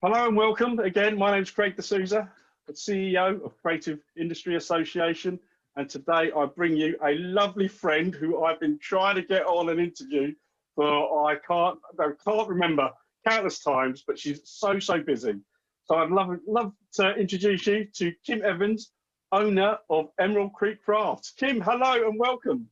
Hello and welcome again. My name is Craig D'Souza, the CEO of Creative Industry Association, and today I bring you a lovely friend who I've been trying to get on an interview for I can't remember countless times, but she's so busy. So I'd love to introduce you to Kim Evans, owner of Emerald Creek Crafts. Kim, hello and welcome.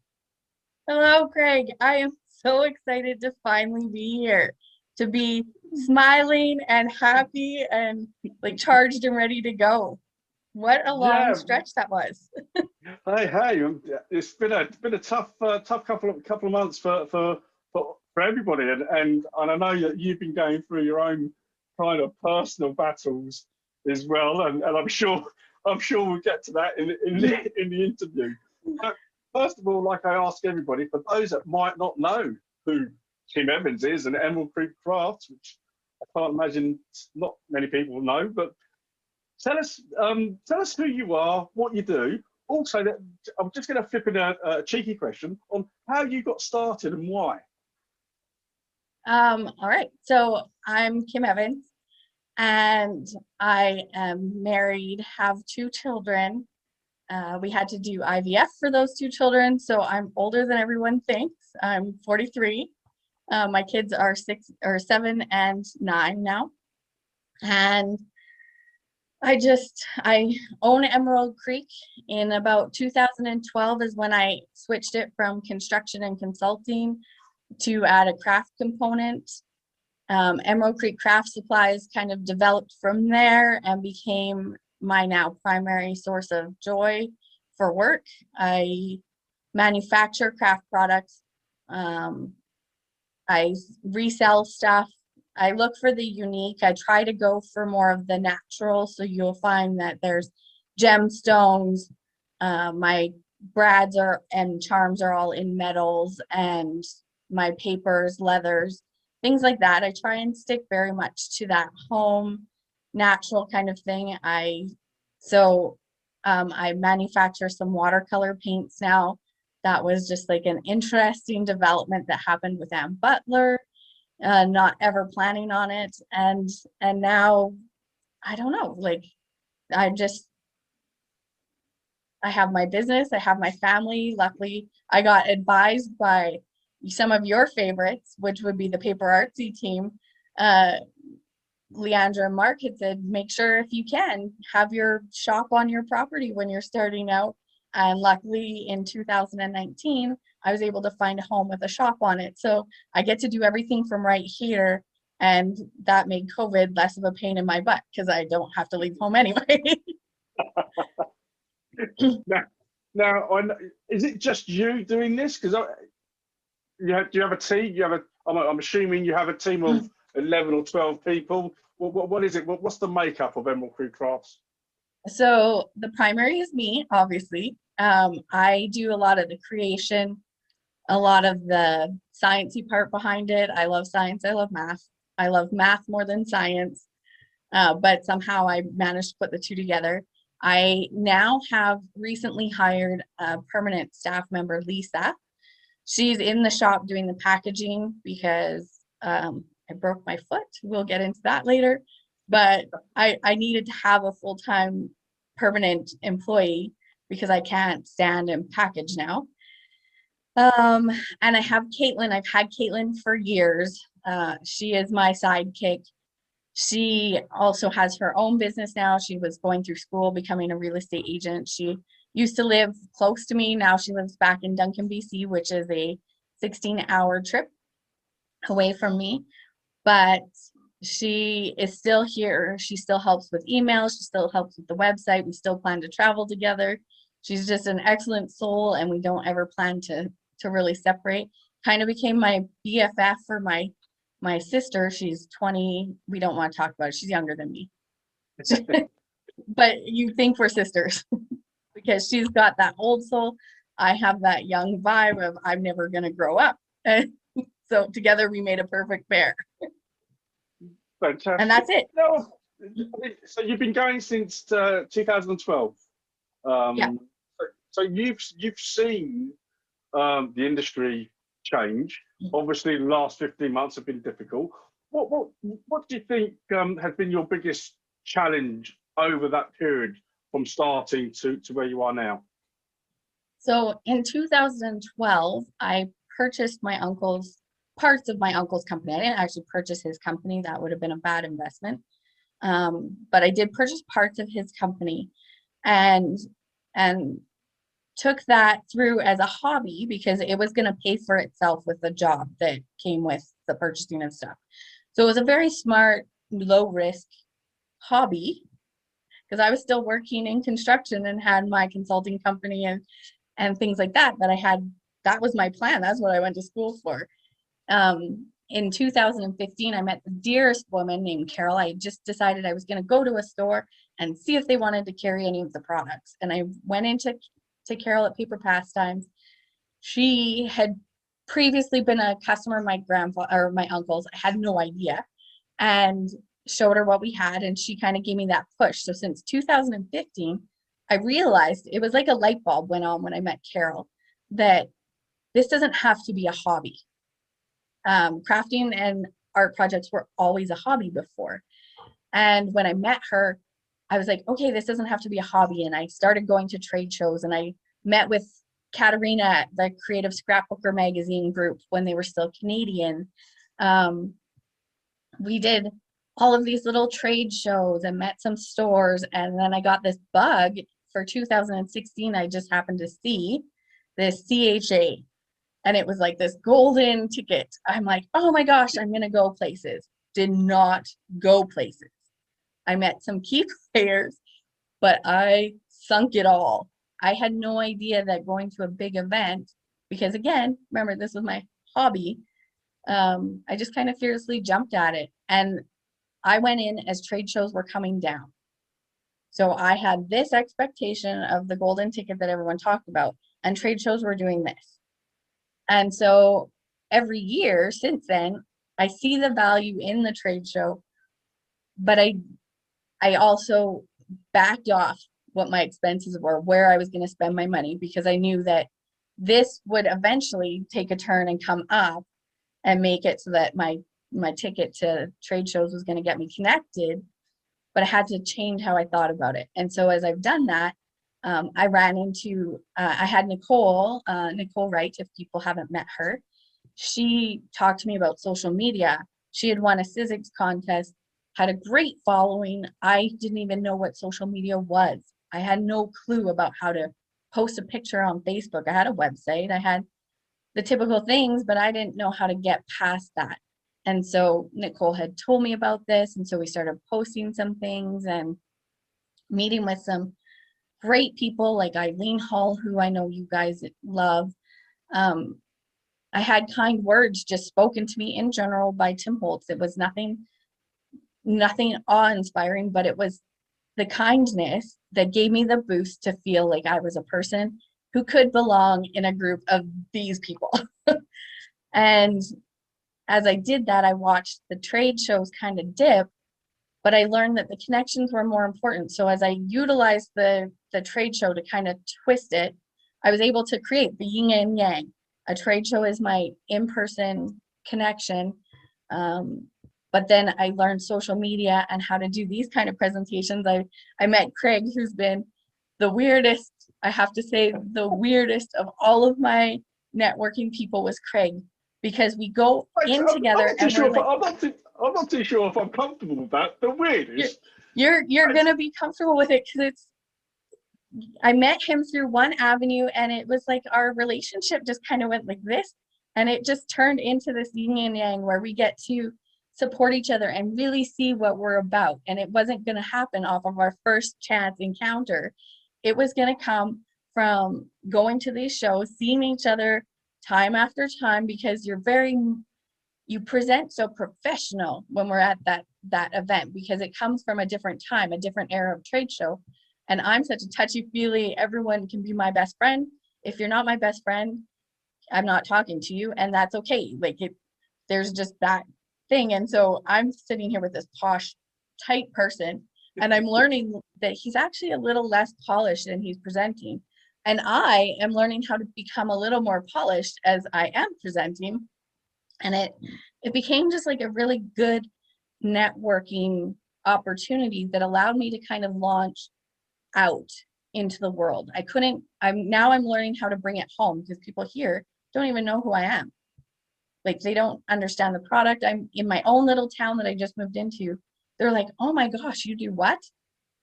Hello, Craig. I am so excited to finally be here, to be smiling and happy and like charged and ready to go. What a long Yeah, stretch that was. hey, it's been a tough couple of months for everybody, and I know that you've been going through your own kind of personal battles as well, and I'm sure we'll get to that in the interview. But first of all, like I ask everybody, for those that might not know who Kim Evans is and Emerald Creek Crafts, which I can't imagine not many people know, but tell us who you are, what you do. Also, I'm just going to flip in a cheeky question on how you got started and why. All right. So I'm Kim Evans and I am married, have two children. We had to do IVF for those two children, so I'm older than everyone thinks. I'm 43. My kids are 7 and 9 now. And I own Emerald Creek. In about 2012 is when I switched it from construction and consulting to add a craft component. Emerald Creek Craft Supplies kind of developed from there and became my now primary source of joy for work. I manufacture craft products. I resell stuff. I look for the unique. I try to go for more of the natural. So you'll find that there's gemstones. My brads are and charms are all in metals, and my papers, leathers, things like that. I try and stick very much to that home natural kind of thing. I manufacture some watercolor paints now. That was just like an interesting development that happened with Ann Butler, not ever planning on it. And now I don't know, like I just I have my business, I have my family. Luckily, I got advised by some of your favorites, which would be the Paper Artsy team. Uh, Leandra and Mark had said, make sure if you can have your shop on your property when you're starting out. And luckily in 2019, I was able to find a home with a shop on it. So I get to do everything from right here. And that made COVID less of a pain in my butt because I don't have to leave home anyway. Now, is it just you doing this? Because do you have a team? I'm assuming you have a team of 11 or 12 people. What is it? What's the makeup of Emerald Creek Crafts? So the primary is me, obviously. I do a lot of the creation, a lot of the sciencey part behind it. I love science. I love math. I love math more than science. But somehow I managed to put the two together. I now have recently hired a permanent staff member, Lisa. She's in the shop doing the packaging because I broke my foot. We'll get into that later. But I needed to have a full-time permanent employee because I can't stand and package now. And I have Caitlin. I've had Caitlin for years. She is my sidekick. She also has her own business now. She was going through school, becoming a real estate agent. She used to live close to me. Now she lives back in Duncan, BC, which is a 16-hour trip away from me. But she is still here. She still helps with emails. She still helps with the website. We still plan to travel together. She's just an excellent soul, and we don't ever plan to really separate. Kind of became my BFF for my sister. She's 20. We don't want to talk about it. She's younger than me. But you think we're sisters because she's got that old soul. I have that young vibe of I'm never going to grow up. So together we made a perfect pair. Fantastic. And that's it. No, so you've been going since 2012. Yeah. So you've seen the industry change. Obviously, the last 15 months have been difficult. what do you think has been your biggest challenge over that period from starting to where you are now? So in 2012, I purchased parts of my uncle's company. I didn't actually purchase his company. That would have been a bad investment. But I did purchase parts of his company, and took that through as a hobby because it was going to pay for itself with the job that came with the purchasing of stuff. So it was a very smart, low risk hobby because I was still working in construction and had my consulting company and things like that. That was my plan. That's what I went to school for. In 2015, I met the dearest woman named Carol. I just decided I was going to go to a store and see if they wanted to carry any of the products. And I went into Carol at Paper Pastimes. She had previously been a customer of my grandfather or my uncle's. I had no idea, and showed her what we had, and she kind of gave me that push. So since 2015, I realized it was like a light bulb went on when I met Carol that this doesn't have to be a hobby. Crafting and art projects were always a hobby before. And when I met her, I was like, okay, this doesn't have to be a hobby. And I started going to trade shows, and I met with Katerina at the Creative Scrapbooker magazine group when they were still Canadian. We did all of these little trade shows and met some stores. And then I got this bug for 2016. I just happened to see this CHA, and it was like this golden ticket. I'm like, oh my gosh, I'm going to go places. Did not go places. I met some key players, but I sunk it all. I had no idea that going to a big event, because again, remember, this was my hobby. I just kind of fearlessly jumped at it. And I went in as trade shows were coming down. So I had this expectation of the golden ticket that everyone talked about, and trade shows were doing this. And so every year since then, I see the value in the trade show, but I also backed off what my expenses were, where I was going to spend my money, because I knew that this would eventually take a turn and come up and make it so that my ticket to trade shows was going to get me connected, but I had to change how I thought about it. And so as I've done that, I ran into, I had Nicole Wright, if people haven't met her. She talked to me about social media. She had won a Sizzix contest, had a great following. I didn't even know what social media was. I had no clue about how to post a picture on Facebook. I had a website, I had the typical things, but I didn't know how to get past that. And so Nicole had told me about this. And so we started posting some things and meeting with some great people like Eileen Hall, who I know you guys love. I had kind words just spoken to me in general by Tim Holtz. It was nothing awe-inspiring, but it was the kindness that gave me the boost to feel like I was a person who could belong in a group of these people. And as I did that, I watched the trade shows kind of dip, but I learned that the connections were more important. So as I utilized the trade show to kind of twist it, I was able to create the Yin and Yang. A trade show is my in-person connection. But then I learned social media and how to do these kind of presentations. I met Craig, who's been the weirdest, I have to say, the weirdest of all of my networking people was Craig, because we go in together. I'm not too sure if I'm comfortable with that. The weirdest. You're gonna be comfortable with it, because I met him through one avenue, and it was like our relationship just kind of went like this, and it just turned into this yin and yang where we get to support each other and really see what we're about. And it wasn't going to happen off of our first chance encounter. It was going to come from going to these shows, seeing each other time after time, because you present so professional when we're at that event, because it comes from a different time, a different era of trade show. And I'm such a touchy-feely, everyone can be my best friend. If you're not my best friend, I'm not talking to you, and that's okay. Like, there's just that thing. And so I'm sitting here with this posh, tight person, and I'm learning that he's actually a little less polished than he's presenting. And I am learning how to become a little more polished as I am presenting. And it became just like a really good networking opportunity that allowed me to kind of launch out into the world. I'm learning how to bring it home, because people here don't even know who I am. Like, they don't understand the product. I'm in my own little town that I just moved into. They're like, oh my gosh, you do what?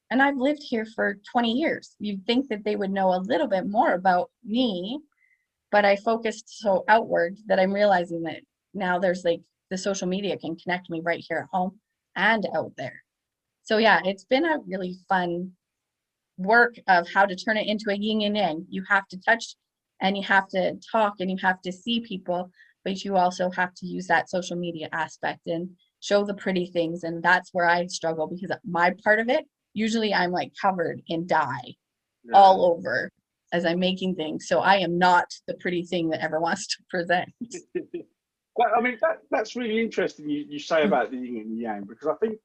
And I've lived here for 20 years. You'd think that they would know a little bit more about me, but I focused so outward that I'm realizing that now there's like the social media can connect me right here at home and out there. So yeah, it's been a really fun work of how to turn it into a yin and yang. You have to touch and you have to talk and you have to see people, but you also have to use that social media aspect and show the pretty things. And that's where I struggle, because my part of it, usually I'm like covered in dye all over as I'm making things. So I am not the pretty thing that everyone wants to present. Well, I mean, that's really interesting you say about the yin and yang, because I think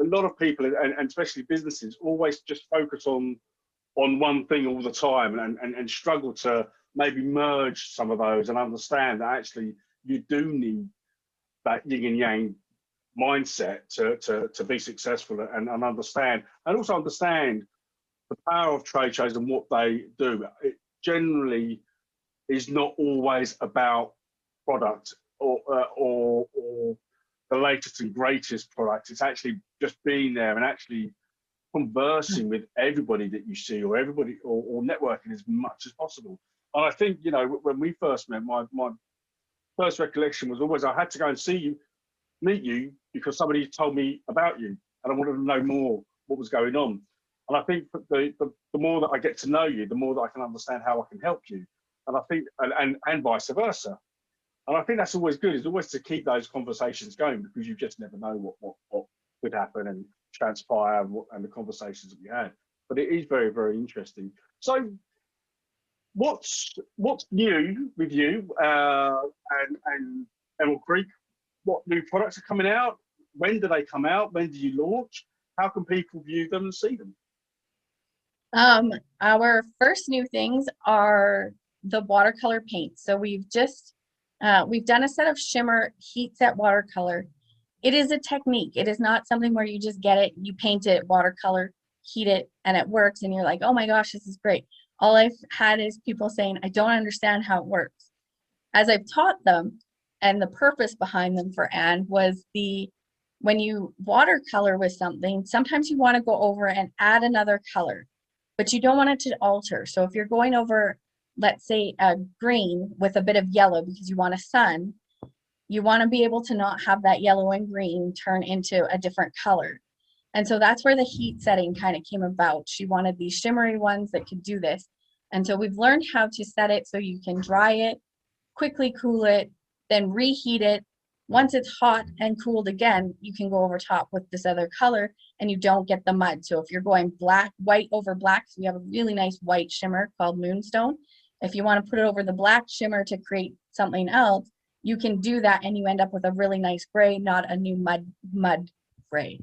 a lot of people, and especially businesses, always just focus on one thing all the time, and struggle to maybe merge some of those and understand that actually you do need that yin and yang mindset to be successful, and understand, and also understand the power of trade shows and what they do. It generally is not always about product or the latest and greatest product. It's actually just being there and actually conversing with everybody that you see, or everybody, or networking as much as possible. And I think, when we first met, my first recollection was always I had to go and meet you, because somebody told me about you, and I wanted to know more what was going on. And I think the more that I get to know you, the more that I can understand how I can help you. And I think, and vice versa. And I think that's always good, is always to keep those conversations going, because you just never know what could happen and transpire, and the conversations that we had. But it is very, very interesting. So what's new with you and Emerald Creek? What new products are coming out? When do they come out? When do you launch? How can people view them and see them? Our first new things are the watercolor paint. So we've done a set of shimmer heat set watercolor. It is a technique. It is not something where you just get it, you paint it, watercolor, heat it, and it works, and you're like, oh my gosh, this is great. All I've had is people saying, I don't understand how it works. As I've taught them, and the purpose behind them for Anne was when you watercolor with something, sometimes you want to go over and add another color, but you don't want it to alter. So if you're going over, let's say, a green with a bit of yellow because you want a sun, you want to be able to not have that yellow and green turn into a different color. And so that's where the heat setting kind of came about. She wanted these shimmery ones that could do this. And so we've learned how to set it so you can dry it, quickly cool it, then reheat it. Once it's hot and cooled again, you can go over top with this other color and you don't get the mud. So if you're going white over black, so we have a really nice white shimmer called Moonstone. If you want to put it over the black shimmer to create something else, you can do that and you end up with a really nice gray, not a new mud gray.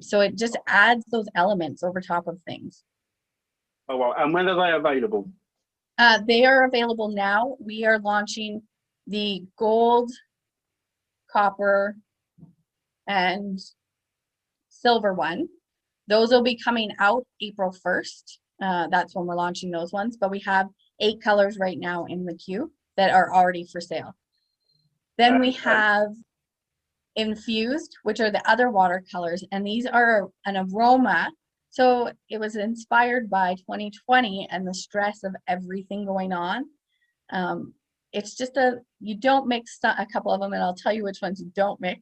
So it just adds those elements over top of things. Oh, well, and when are they available? They are available now. We are launching the gold, copper, and silver one. Those will be coming out April 1st. That's when we're launching those ones, but we have 8 colors right now in the queue that are already for sale. Then we have infused, which are the other watercolors, and these are an aroma. So it was inspired by 2020 and the stress of everything going on. It's just you don't mix a couple of them, and I'll tell you which ones you don't mix,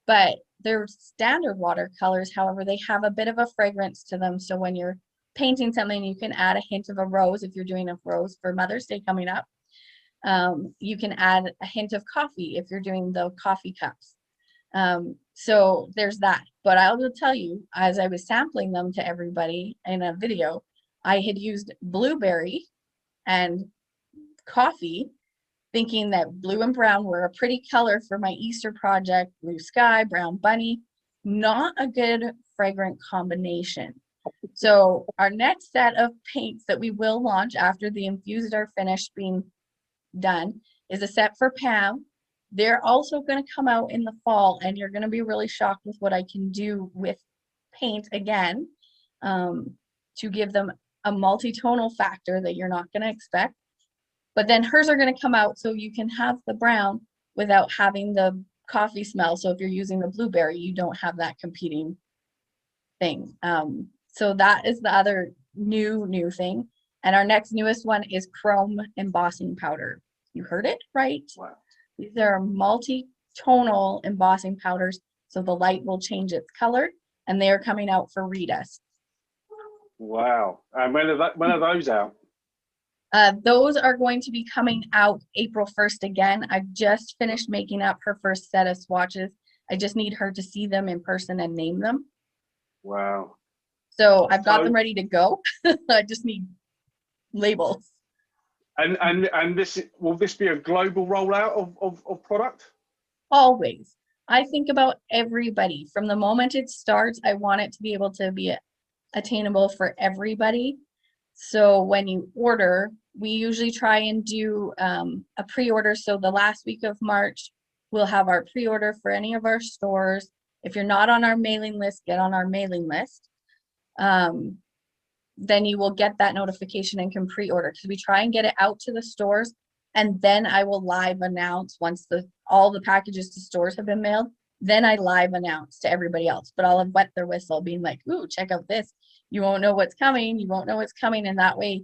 but they're standard watercolors. However, they have a bit of a fragrance to them. So when you're painting something, you can add a hint of a rose. If you're doing a rose for Mother's Day coming up, you can add a hint of coffee if you're doing the coffee cups. So there's that. But I will tell you, as I was sampling them to everybody in a video, I had used blueberry and coffee, thinking that blue and brown were a pretty color for my Easter project, blue sky, brown bunny, not a good fragrant combination. So our next set of paints that we will launch after the infused are finished being done is a set for Pam They're also going to come out in the fall, and you're going to be really shocked with what I can do with paint again, to give them a multi-tonal factor that you're not going to expect. But then hers are going to come out so you can have the brown without having the coffee smell. So if you're using the blueberry, you don't have that competing thing. So that is the other new thing. And our next newest one is chrome embossing powder. You heard it right. Wow. These are multi-tonal embossing powders, so the light will change its color, and they are coming out for redust. Wow. And when are those out? Those are going to be coming out April 1st again. I've just finished making up her first set of swatches. I just need her to see them in person and name them. Wow. So I've got them ready to go. I just need labels. And this, will this be a global rollout of product? Always. I think about everybody. From the moment it starts, I want it to be able to be attainable for everybody. So when you order, we usually try and do a pre-order. So the last week of March, we'll have our pre-order for any of our stores. If you're not on our mailing list, get on our mailing list. Then you will get that notification and can pre-order, because we try and get it out to the stores, and then I will live announce once all the packages to stores have been mailed. Then I live announce to everybody else, but I'll have wet their whistle, being like, "Ooh, check out this. You won't know what's coming. You won't know what's coming." And that way,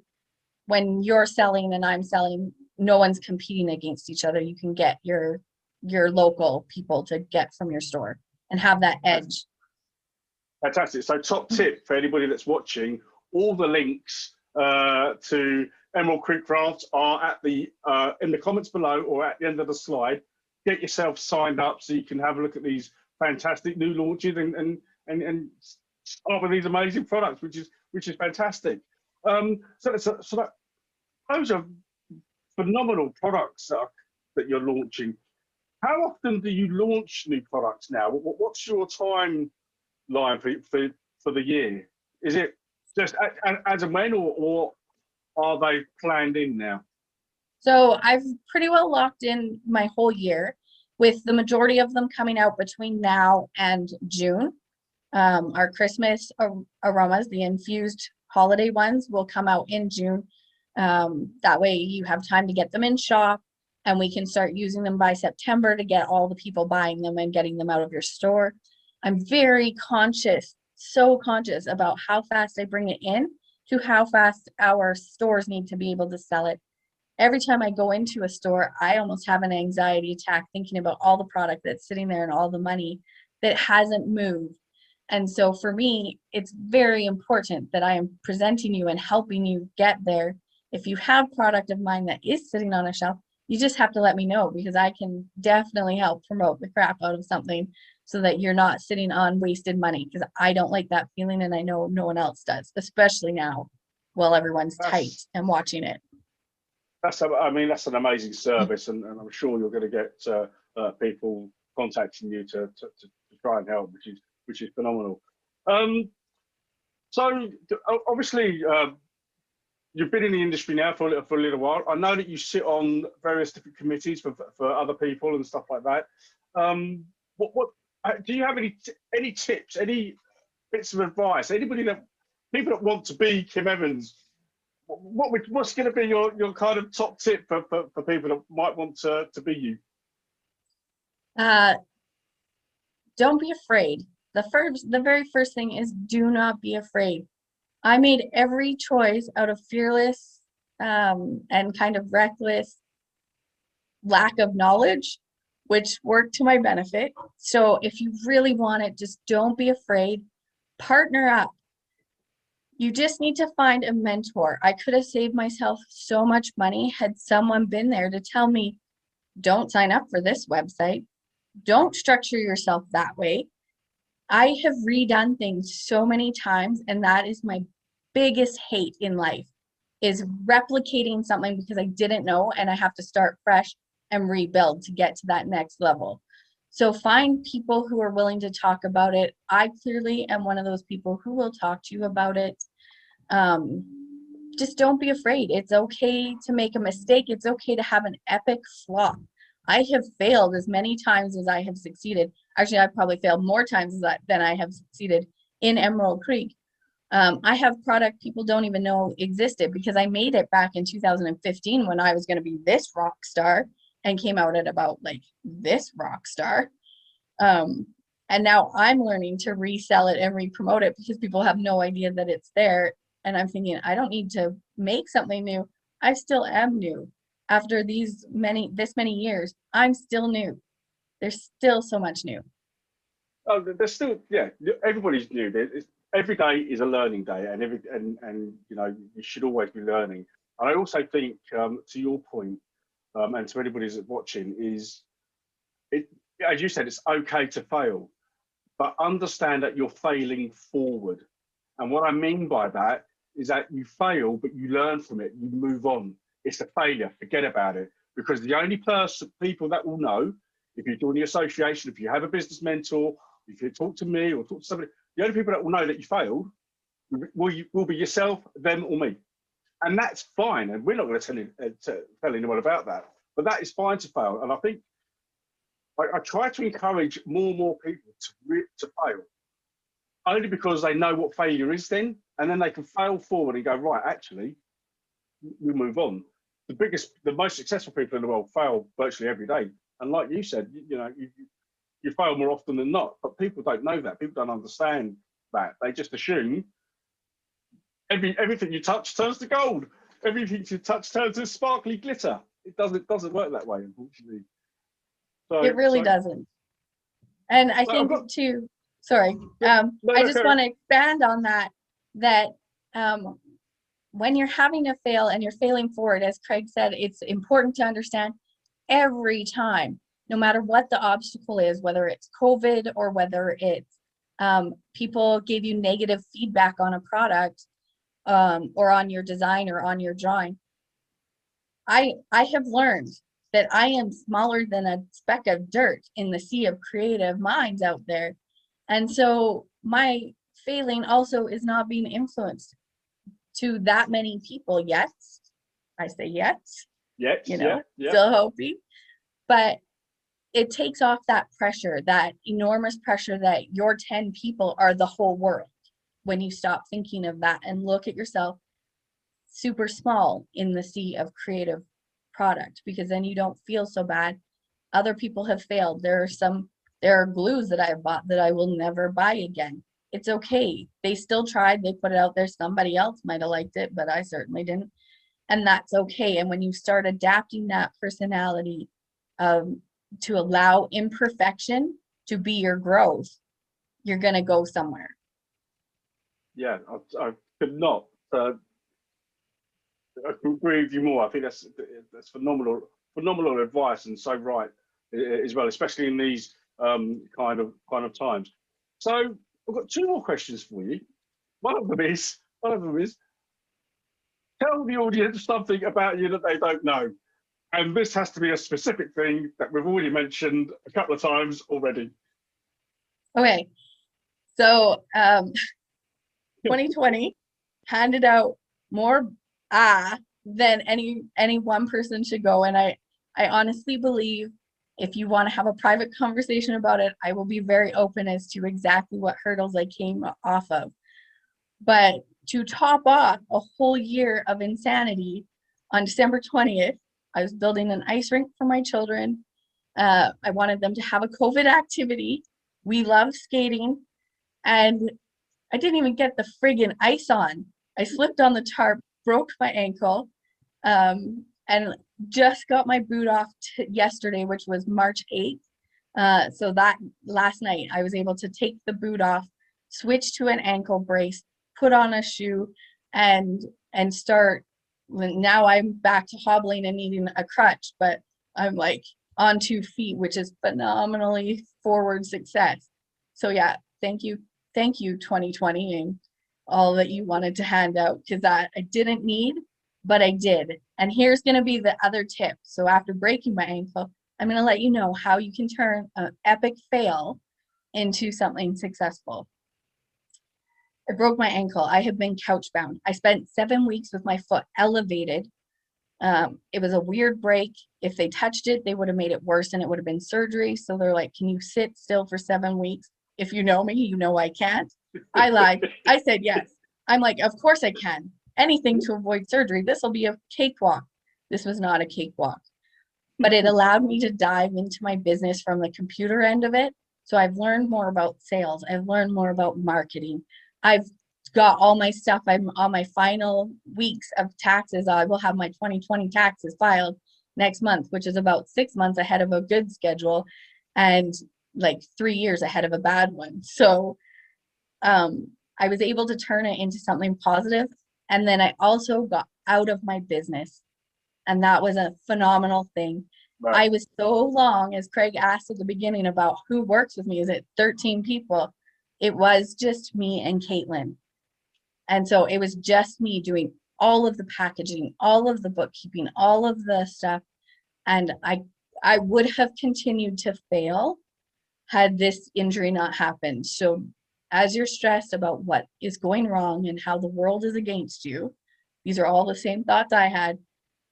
when you're selling and I'm selling, no one's competing against each other. You can get your local people to get from your store and have that edge. Fantastic. So top tip for anybody that's watching, all the links to Emerald Creek Crafts are at in the comments below or at the end of the slide. Get yourself signed up so you can have a look at these fantastic new launches and start with these amazing products, which is fantastic. So those are phenomenal products that you're launching. How often do you launch new products now? What's your timeline for the year? Is it just as and when, or are they planned in now? So I've pretty well locked in my whole year, with the majority of them coming out between now and June. Our Christmas aromas, the infused holiday ones, will come out in June. That way you have time to get them in shop, and we can start using them by September to get all the people buying them and getting them out of your store. I'm very conscious, so conscious about how fast I bring it in to how fast our stores need to be able to sell it. Every time I go into a store, I almost have an anxiety attack thinking about all the product that's sitting there and all the money that hasn't moved. And so for me, it's very important that I am presenting you and helping you get there. If you have product of mine that is sitting on a shelf, you just have to let me know, because I can definitely help promote the crap out of something so that you're not sitting on wasted money, because I don't like that feeling, and I know no one else does, especially now while everyone's tight and watching it. That's an amazing service, and I'm sure you're going to get people contacting you to try and help, which is phenomenal. So obviously, you've been in the industry now for a little while. I know that you sit on various different committees for other people and stuff like that. What do you have any tips, any bits of advice? People that want to be Kim Evans, what's going to be your kind of top tip for people that might want to be you? Don't be afraid. The very first thing is, do not be afraid. I made every choice out of fearless and kind of reckless lack of knowledge, which worked to my benefit. So if you really want it, just don't be afraid. Partner up. You just need to find a mentor. I could have saved myself so much money had someone been there to tell me, don't sign up for this website. Don't structure yourself that way. I have redone things so many times, and that is my biggest hate in life, is replicating something because I didn't know and I have to start fresh and rebuild to get to that next level. So find people who are willing to talk about it. I clearly am one of those people who will talk to you about it. Just don't be afraid. It's okay to make a mistake. It's okay to have an epic flop. I have failed as many times as I have succeeded. Actually, I've probably failed more times than I have succeeded in Emerald Creek. I have product people don't even know existed because I made it back in 2015 when I was going to be this rock star and came out at about like this rock star. And now I'm learning to resell it and re-promote it because people have no idea that it's there. And I'm thinking, I don't need to make something new. I still am new. After this many years, I'm still new. There's still so much new. Oh, there's still, yeah, everybody's new. Every day is a learning day, and you know, you should always be learning. And I also think, to your point, and to anybody who's watching, is it, as you said, it's okay to fail, but understand that you're failing forward. And what I mean by that is that you fail, but you learn from it, you move on. It's a failure, forget about it. Because the only people that will know, if you join the association, if you have a business mentor, if you talk to me or talk to somebody, the only people that will know that you failed will be yourself, them, or me. And that's fine. And we're not going to tell anyone about that. But that is fine to fail. And I think I try to encourage more and more people to fail, only because they know what failure is then, and then they can fail forward and go, right, actually, we move on. The most successful people in the world fail virtually every day. And like you said, you know, you fail more often than not, but people don't know that. People don't understand that. They just assume everything you touch turns to gold. Everything you touch turns to sparkly glitter. It doesn't work that way, unfortunately. So, it really doesn't. And I think too, sorry, I just want to expand on that when you're having to fail and you're failing forward, as Craig said, it's important to understand every time, no matter what the obstacle is, whether it's COVID or whether it's people gave you negative feedback on a product or on your design or on your drawing. I have learned that I am smaller than a speck of dirt in the sea of creative minds out there. And so my failing also is not being influenced to that many people yet. I say yet. Yet, you know, yeah. Still hoping. But it takes off that pressure, that enormous pressure that your 10 people are the whole world when you stop thinking of that and look at yourself super small in the sea of creative product, because then you don't feel so bad. Other people have failed. There are glues that I've bought that I will never buy again. It's okay. They still tried. They put it out there. Somebody else might have liked it, but I certainly didn't. And that's okay. And when you start adapting that personality to allow imperfection to be your growth, you're going to go somewhere. Yeah, I could not agree with you more. I think that's phenomenal advice, and so right as well, especially in these kind of times. So I've got two more questions for you. One of them is tell the audience something about you that they don't know. And this has to be a specific thing that we've already mentioned a couple of times already. Okay. So 2020 handed out more than any one person should go. And I honestly believe if you want to have a private conversation about it, I will be very open as to exactly what hurdles I came off of. But to top off a whole year of insanity, on December 20th, I was building an ice rink for my children. I wanted them to have a COVID activity. We love skating. And I didn't even get the friggin' ice on. I slipped on the tarp, broke my ankle, and just got my boot off yesterday, which was March 8th. So that last night, I was able to take the boot off, switch to an ankle brace, put on a shoe, and start. Now I'm back to hobbling and needing a crutch, but I'm like on 2 feet, which is phenomenally forward success. So yeah, thank you 2020 and all that you wanted to hand out, because I didn't need, but I did. And here's going to be the other tip. So after breaking my ankle, I'm going to let you know how you can turn an epic fail into something successful. I broke my ankle. I have been couch bound. I spent 7 weeks with my foot elevated It was a weird break. If they touched it, they would have made it worse and it would have been surgery. So they're like, can you sit still for 7 weeks? If you know me, you know I can't. I lied. I said yes. I'm like, of course I can. Anything to avoid surgery. This will be a cakewalk. This was not a cakewalk, but it allowed me to dive into my business from the computer end of it. So I've learned more about sales. I've learned more about marketing. I've got all my stuff. I'm on my final weeks of taxes. I will have my 2020 taxes filed next month, which is about 6 months ahead of a good schedule and like 3 years ahead of a bad one. So I was able to turn it into something positive. And then I also got out of my business. And that was a phenomenal thing. Right. I was so long, as Craig asked at the beginning about who works with me, is it 13 people? It was just me and Caitlin. And so it was just me doing all of the packaging, all of the bookkeeping, all of the stuff. And I would have continued to fail had this injury not happened. So as you're stressed about what is going wrong and how the world is against you, these are all the same thoughts I had.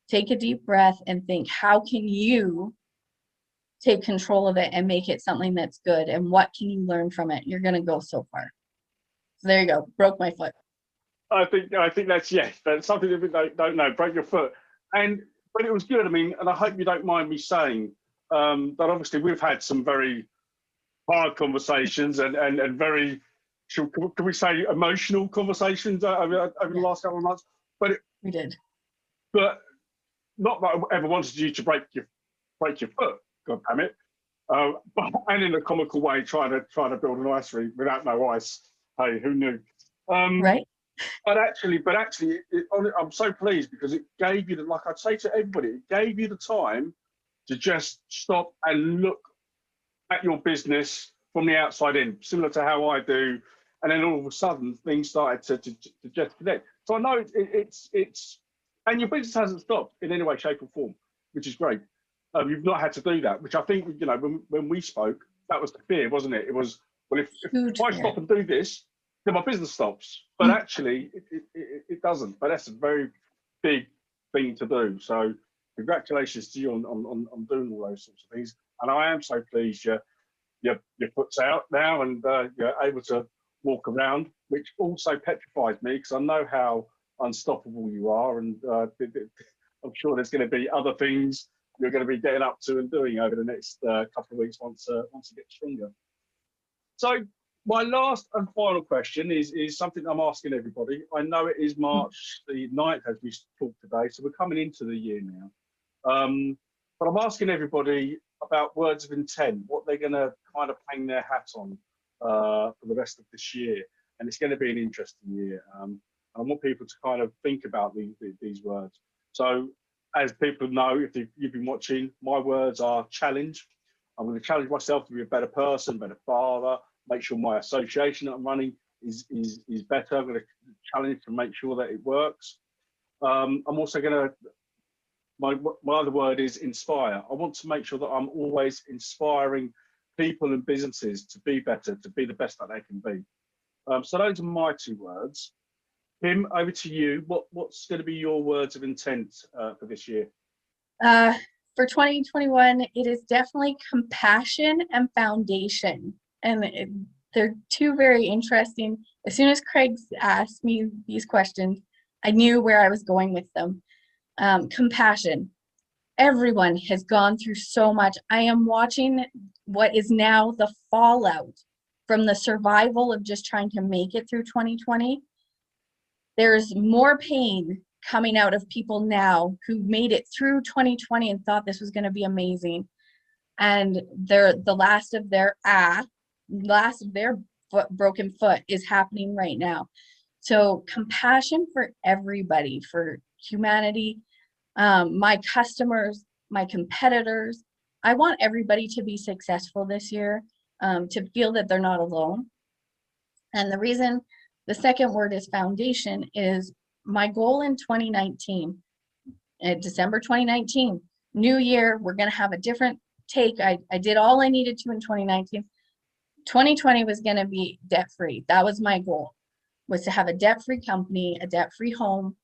Take a deep breath and think, how can you take control of it and make it something that's good? And what can you learn from it? You're going to go so far. So there you go. Broke my foot. I think that's, yes, that's something that we don't know. Break your foot. But it was good. I mean, and I hope you don't mind me saying that obviously we've had some very hard conversations and very, can we say, emotional conversations over the last couple of months. But we did. But not that I ever wanted you to break your foot, God damn it. But and in a comical way, trying to build an ice rink without no ice. Hey, who knew? Right. But actually, I'm so pleased because it gave you like I'd say to everybody, it gave you the time to just stop and look at your business from the outside in, similar to how I do. And then all of a sudden, things started to just connect. So I know it's and your business hasn't stopped in any way, shape, or form, which is great. You've not had to do that, which I think, you know, when we spoke, that was the fear, wasn't it? It was, well, if I stop and do this, then my business stops. But actually, it doesn't. But that's a very big thing to do. So congratulations to you on doing all those sorts of things. And I am so pleased your foot's out now and you're able to walk around, which also petrifies me because I know how unstoppable you are, and I'm sure there's going to be other things you're going to be getting up to and doing over the next couple of weeks once you get stronger. So my last and final question is something I'm asking everybody. I know it is March the 9th as we talk today, so we're coming into the year now. But I'm asking everybody about words of intent, what they're going to kind of hang their hat on for the rest of this year. And it's going to be an interesting year. And I want people to kind of think about these words. So as people know, if you've been watching, my words are challenge. I'm going to challenge myself to be a better person, better father, make sure my association that I'm running is better. I'm going to challenge to make sure that it works. I'm also going to, my other word is inspire. I want to make sure that I'm always inspiring people and businesses to be better, to be the best that they can be. So those are my 2 words. Kim, over to you. What's going to be your words of intent for this year? For 2021, it is definitely compassion and foundation. And they're 2 very interesting. As soon as Craig asked me these questions, I knew where I was going with them. Compassion. Everyone has gone through so much. I am watching what is now the fallout from the survival of just trying to make it through 2020. There's more pain coming out of people now who made it through 2020 and thought this was going to be amazing. And they're the last of their broken foot is happening right now. So compassion for everybody, for humanity, my customers, my competitors. I want everybody to be successful this year, to feel that they're not alone. And the reason the second word is foundation is my goal in 2019, December 2019, new year, we're going to have a different take. I did all I needed to in 2019. 2020 was going to be debt free. That was my goal, was to have a debt free company, a debt free home.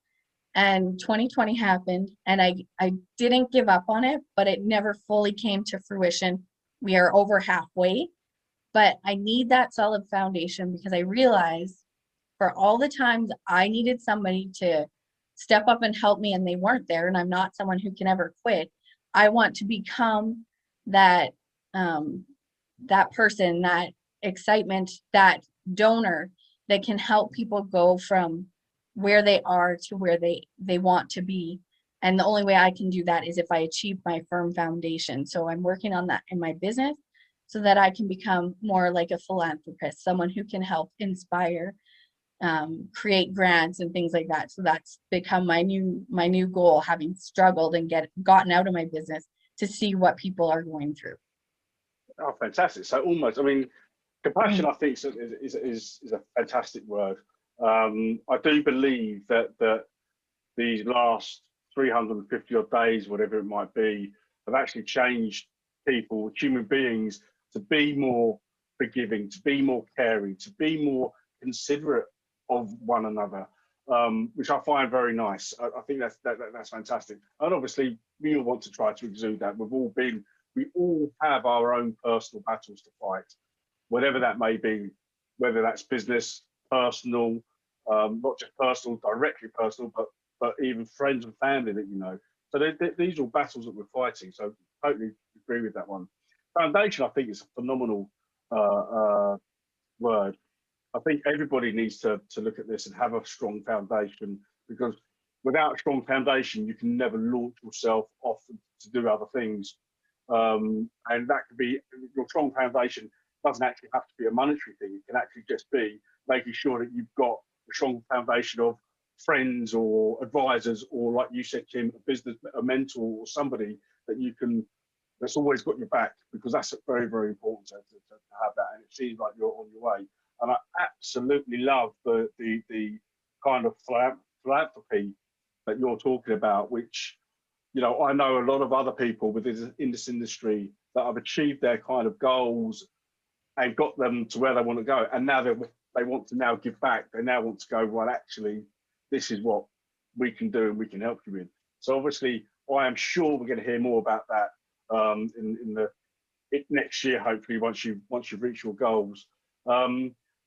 And 2020 happened, and I didn't give up on it, but it never fully came to fruition. We are over halfway, but I need that solid foundation because I realized for all the times I needed somebody to step up and help me and they weren't there, and I'm not someone who can ever quit. I want to become that that person, that excitement, that donor that can help people go from where they are to where they want to be. And the only way I can do that is if I achieve my firm foundation. So I'm working on that in my business so that I can become more like a philanthropist, someone who can help inspire, create grants and things like that. So that's become my new goal, having struggled and gotten out of my business to see what people are going through. Oh, fantastic. So almost, I mean, compassion, I think, is a fantastic word. I do believe that these last 350 odd days, whatever it might be, have actually changed people, human beings, to be more forgiving, to be more caring, to be more considerate of one another, which I find very nice. I think that's fantastic. And obviously, we all want to try to exude that. We all have our own personal battles to fight, whatever that may be, whether that's business, personal, not just personal, directly personal, but even friends and family that you know. So these are all battles that we're fighting. So totally agree with that one. Foundation, I think, is a phenomenal word. I think everybody needs to look at this and have a strong foundation, because without a strong foundation, you can never launch yourself off to do other things. And that could be, your strong foundation doesn't actually have to be a monetary thing. It can actually just be making sure that you've got a strong foundation of friends or advisors, or like you said, Kim, a mentor or somebody that you can, that's always got your back, because that's very, very important to have that. And it seems like you're on your way. And I absolutely love the kind of philanthropy that you're talking about, which, you know, I know a lot of other people in this industry that have achieved their kind of goals and got them to where they want to go. And now they want to now give back. They now want to go, well, actually, this is what we can do and we can help you with. So obviously, I am sure we're going to hear more about that next year, hopefully, once you've reached your goals.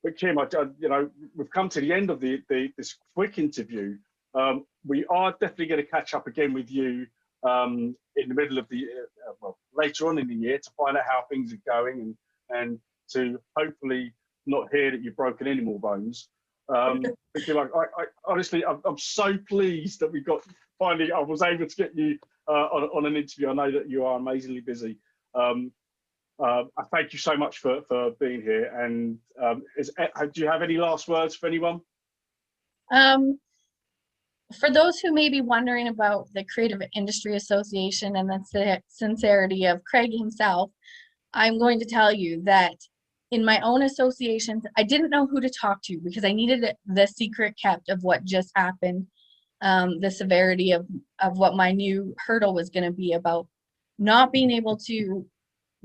But Kim, you know, we've come to the end of this quick interview. We are definitely going to catch up again with you in the middle of the well, later on in the year, to find out how things are going and to hopefully not hear that you've broken any more bones. Because I honestly, I'm so pleased that we got finally. I was able to get you on an interview. I know that you are amazingly busy. I thank you so much for being here. And do you have any last words for anyone? For those who may be wondering about the Creative Industry Association and the sincerity of Craig himself, I'm going to tell you that in my own associations, I didn't know who to talk to because I needed the secret kept of what just happened, the severity of what my new hurdle was going to be about not being able to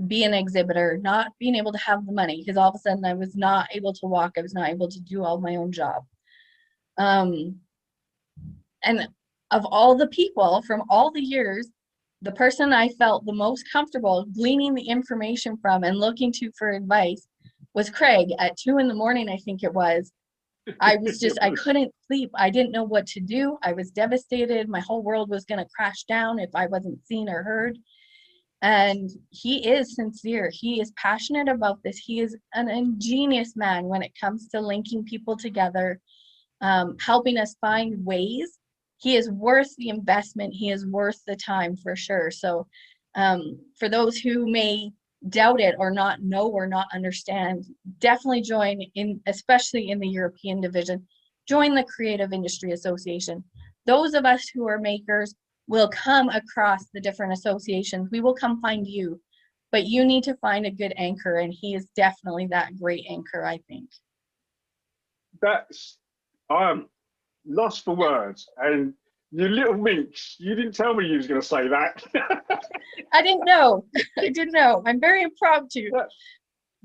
be an exhibitor, not being able to have the money, because all of a sudden I was not able to walk. I was not able to do all my own job. And of all the people from all the years, the person I felt the most comfortable gleaning the information from and looking to for advice was Craig at 2 in the morning, I think it was. I was just, I couldn't sleep. I didn't know what to do. I was devastated. My whole world was going to crash down if I wasn't seen or heard. And he is sincere. He is passionate about this. He is an ingenious man when it comes to linking people together, helping us find ways. He is worth the investment. He is worth the time for sure. So for those who may doubt it or not know or not understand, definitely join in, especially in the European division, join the Creative Industry Association. Those of us who are makers will come across the different associations. We will come find you, but you need to find a good anchor, and he is definitely that great anchor, I think. I'm lost for words. And you little minx, you didn't tell me you was going to say that. I didn't know. I didn't know. I'm very impromptu.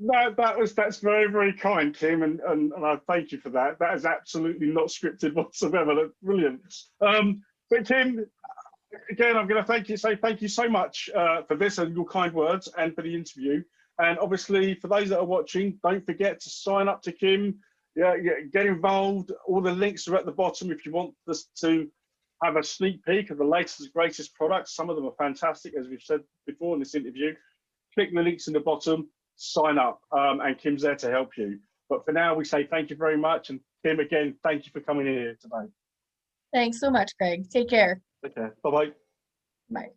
No, that's very, very kind, Kim, and I thank you for that. That is absolutely not scripted whatsoever. That's brilliant. But Kim, again, I'm going to say thank you so much for this and your kind words and for the interview. And obviously, for those that are watching, don't forget to sign up to Kim. Yeah, get involved. All the links are at the bottom if you want us to have a sneak peek of the latest and greatest products. Some of them are fantastic, as we've said before in this interview. Click the links in the bottom, sign up, and Kim's there to help you. But for now, we say thank you very much. And Kim, again, thank you for coming in here today. Thanks so much, Greg. Take care. Okay, bye-bye. Bye.